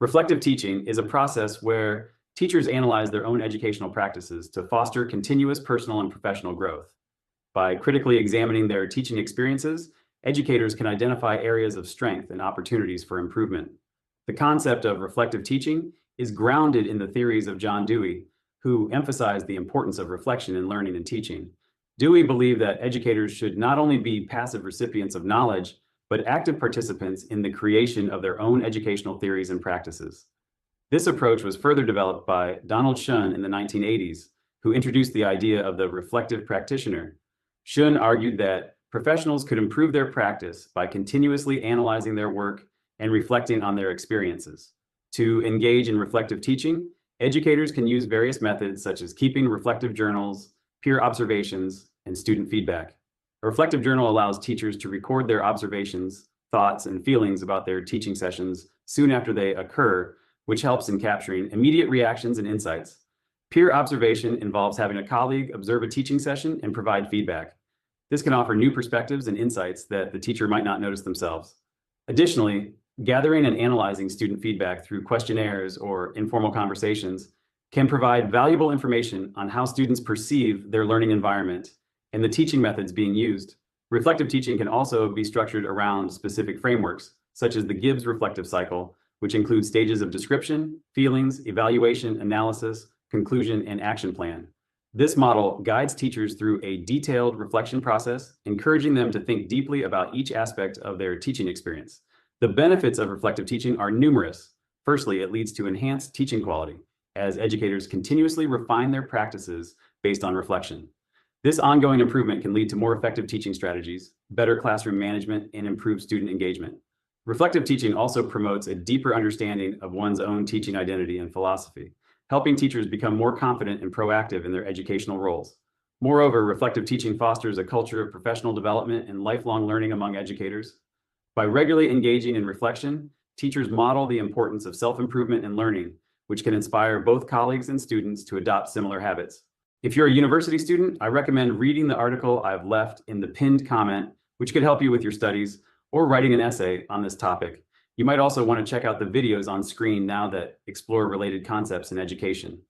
Reflective teaching is a process where teachers analyze their own educational practices to foster continuous personal and professional growth. By critically examining their teaching experiences, educators can identify areas of strength and opportunities for improvement. The concept of reflective teaching is grounded in the theories of John Dewey, who emphasized the importance of reflection in learning and teaching. Dewey believed that educators should not only be passive recipients of knowledge, but active participants in the creation of their own educational theories and practices. This approach was further developed by Donald Shun in the 1980s, who introduced the idea of the reflective practitioner. Shun argued that professionals could improve their practice by continuously analyzing their work and reflecting on their experiences. To engage in reflective teaching, educators can use various methods such as keeping reflective journals, peer observations, and student feedback. A reflective journal allows teachers to record their observations, thoughts, and feelings about their teaching sessions soon after they occur, which helps in capturing immediate reactions and insights. Peer observation involves having a colleague observe a teaching session and provide feedback. This can offer new perspectives and insights that the teacher might not notice themselves. Additionally, gathering and analyzing student feedback through questionnaires or informal conversations can provide valuable information on how students perceive their learning environment and the teaching methods being used. Reflective teaching can also be structured around specific frameworks, such as the Gibbs reflective cycle, which includes stages of description, feelings, evaluation, analysis, conclusion, and action plan. This model guides teachers through a detailed reflection process, encouraging them to think deeply about each aspect of their teaching experience. The benefits of reflective teaching are numerous. Firstly, it leads to enhanced teaching quality, as educators continuously refine their practices based on reflection. This ongoing improvement can lead to more effective teaching strategies, better classroom management, and improved student engagement. Reflective teaching also promotes a deeper understanding of one's own teaching identity and philosophy, helping teachers become more confident and proactive in their educational roles. Moreover, reflective teaching fosters a culture of professional development and lifelong learning among educators. By regularly engaging in reflection, teachers model the importance of self-improvement and learning, which can inspire both colleagues and students to adopt similar habits. If you're a university student, I recommend reading the article I've left in the pinned comment, which could help you with your studies, or writing an essay on this topic. You might also want to check out the videos on screen now that explore related concepts in education.